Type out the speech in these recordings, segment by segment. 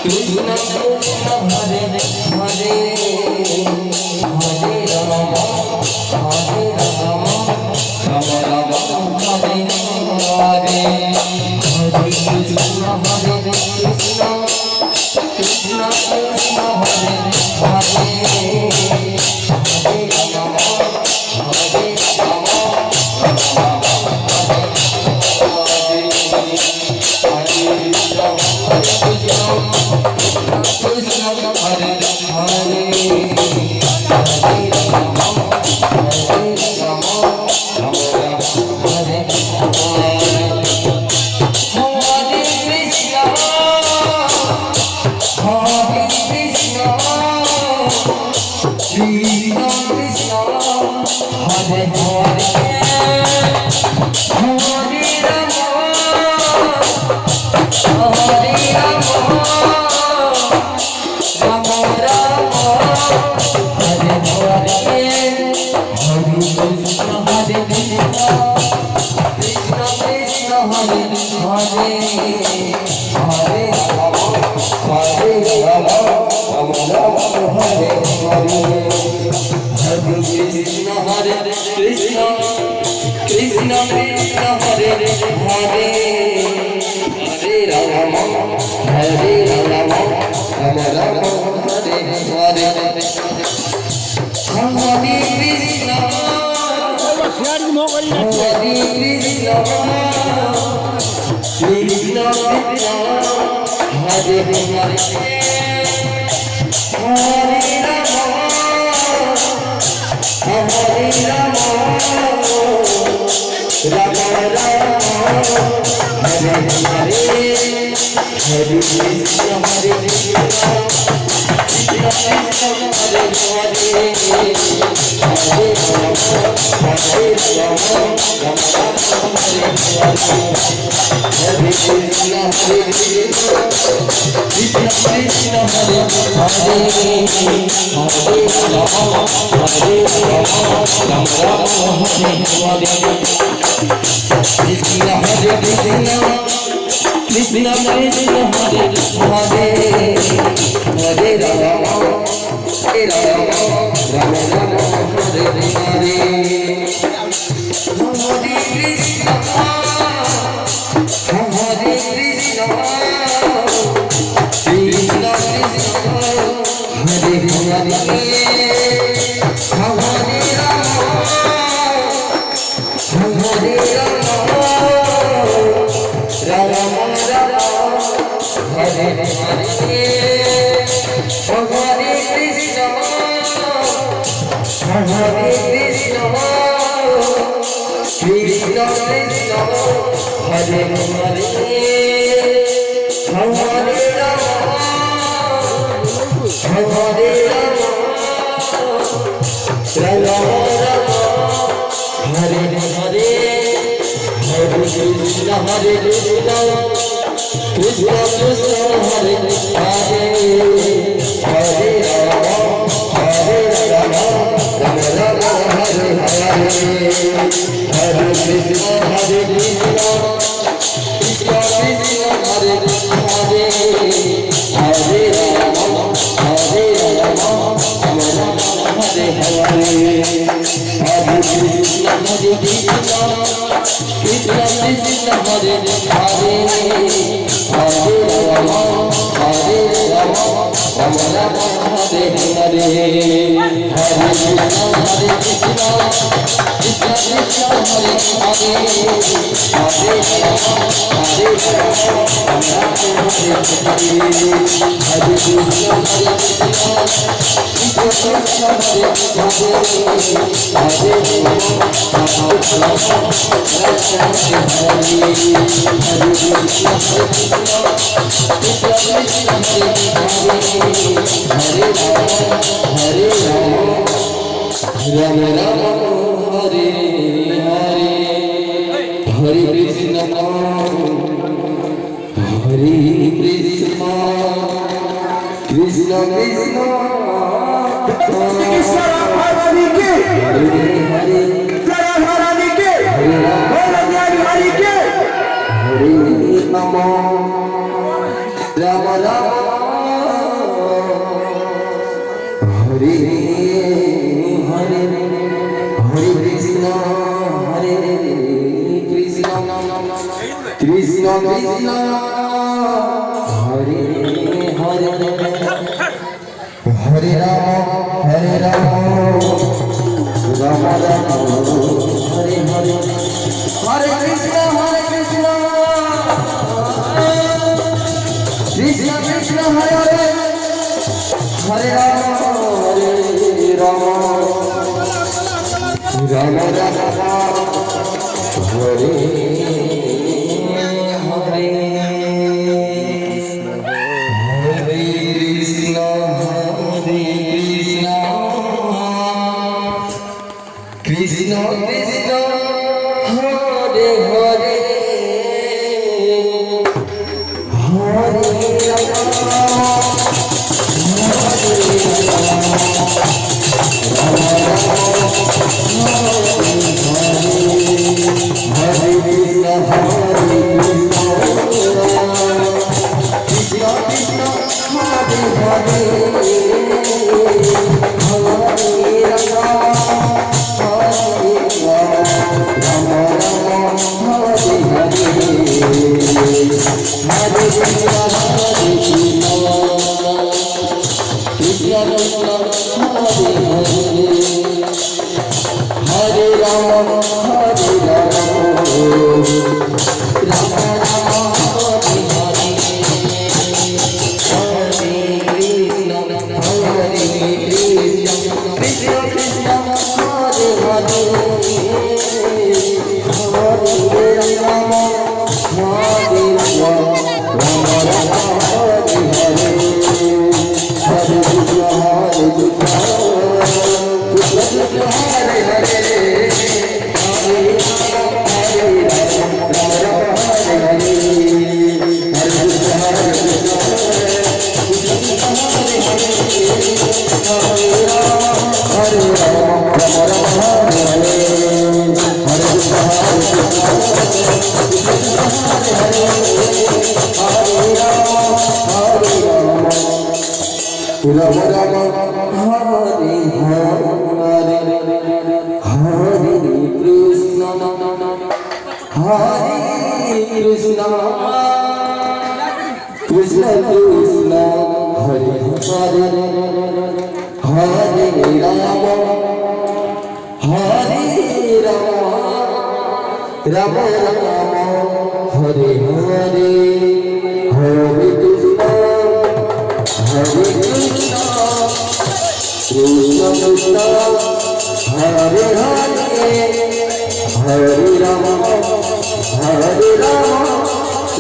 Krishna Krishna Hare Hare Hare Rama Hare Rama Rama Rama Hare Hare Hare Krishna Hare Krishna Krishna Krishna Hare Hare Hare Rama Hare Rama Rama Krishna Krishna Hare Hare Hare Rama Hare Rama Rama Rama Hare Hare Hare Krishna Hare Krishna Krishna Krishna Hare Hare Hare Rama Hare Rama Rama Rama Hare Hare Hare Krishna Hare Krishna Krishna Krishna Hare Hare Hare Rama Hare Rama Rama Rama Hare Hare Hare Krishna Hare Krishna Krishna Krishna Hare Hare Hare Rama Hare Rama Rama Rama Hare Hare Krishna Hare Krishna Krishna Krishna Hare Hare Hare Rama Hare Rama Rama Rama Hare Hare Hare Krishna Hare Krishna Krishna Krishna Hare Hare Hare Rama Hare Rama Rama Rama Hare Hare Hare Krishna Hare Krishna Krishna Krishna Hare Hare Hare Rama Hare Rama Rama Rama Hare Hare Hare Krishna Hare Krishna Krishna Krishna Hare Hare Hare Rama Hare Rama Rama Rama Hare Hare Hare Krishna Hare Krishna Krishna Krishna Hare Hare Hare Rama Hare Rama Rama Rama Hare Hare Hare Krishna Hare Krishna Krishna Krishna Hare Hare Hare Rama Hare Rama Rama Rama Hare Hare Hare Krishna Hare Krishna Krishna Krishna Hare Hare Hare Rama Hare Rama Rama Rama Hare Hare Hare Krishna Hare Krishna Krishna Krishna Hare Hare Hare Rama Hare Rama Rama Hare Hare Hare Krishna Hare Krishna Krishna Krishna Hare Rama Rama Rama Krishna Hare Hare Hare Rama Rama Rama Hare Hare Hare Krishna Krishna Krishna Hare Hare Hare Rama Rama Rama Hare Krishna Krishna Hare Hare Hare Krishna Krishna Hare Hare Hare Rama Hare Rama Rama Rama Hare Hare Hare Krishna Krishna Krishna Hare Hare Hare Rama Rama Rama Hare Hare Hare Krishna Krishna Krishna Hare Hare Hare Rama Rama Rama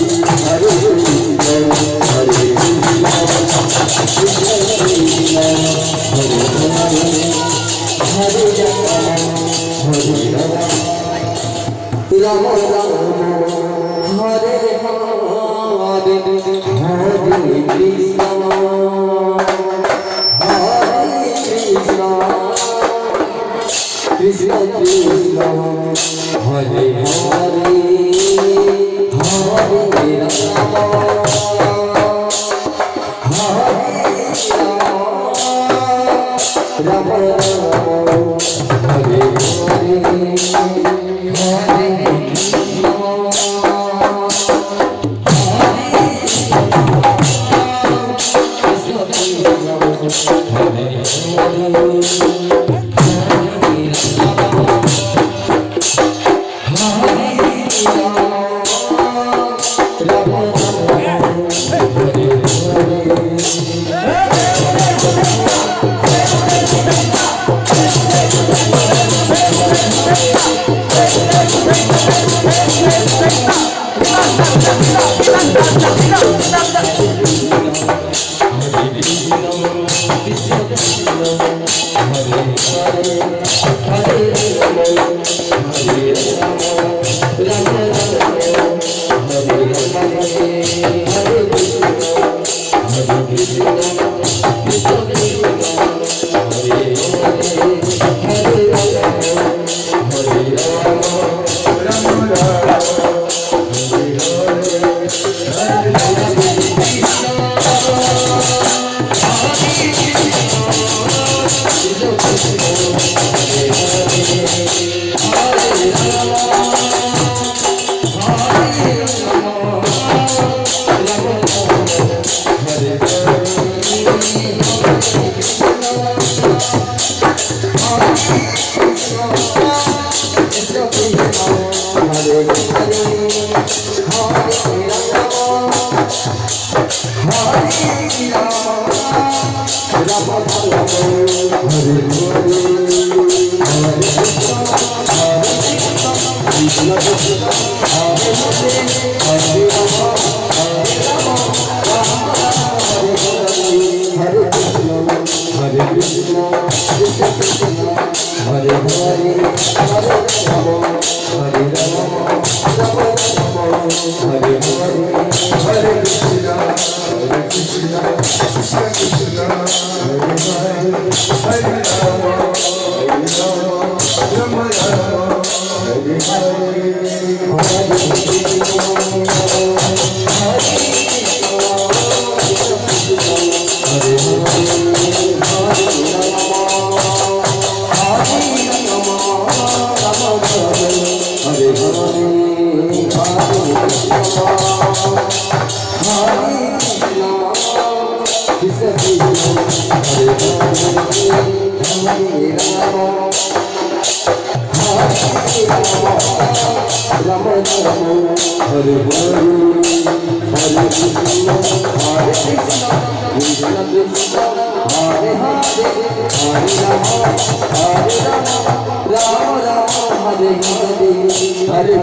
Hare Hare Hare Krishna Krishna Krishna Hare Hare Hare Rama Rama Rama Hare Hare Hare Krishna Hare Rama Hare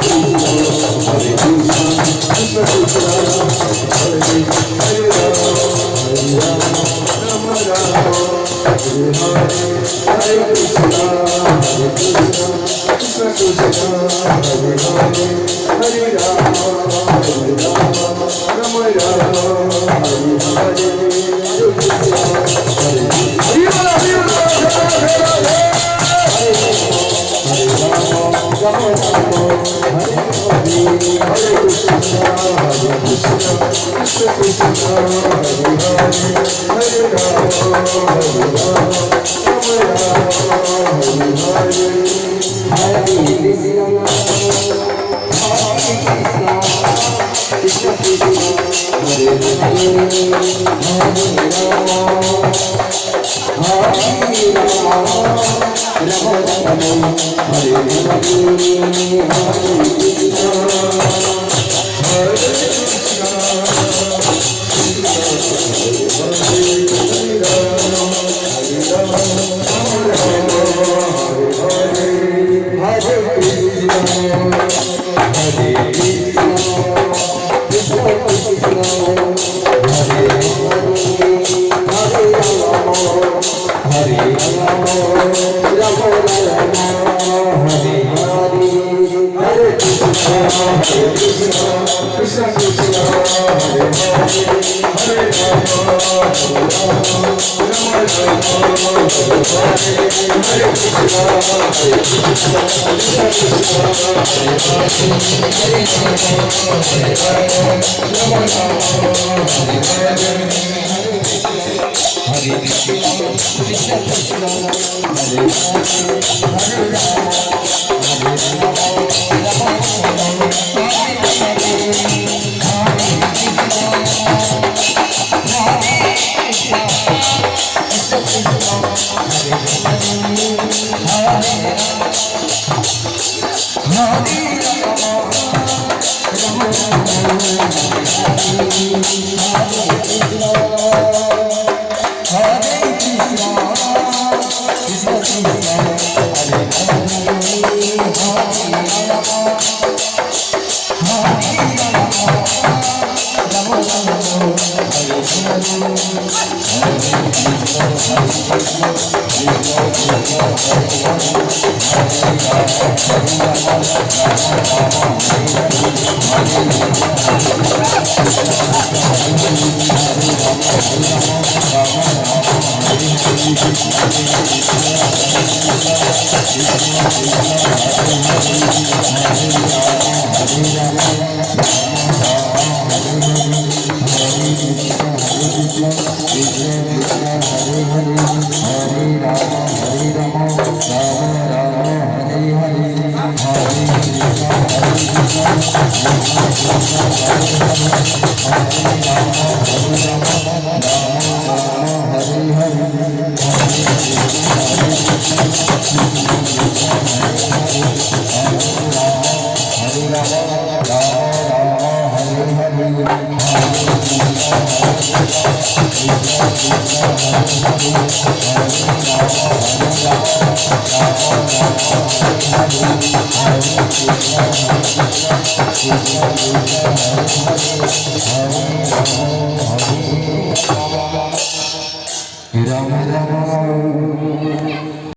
Ram Ram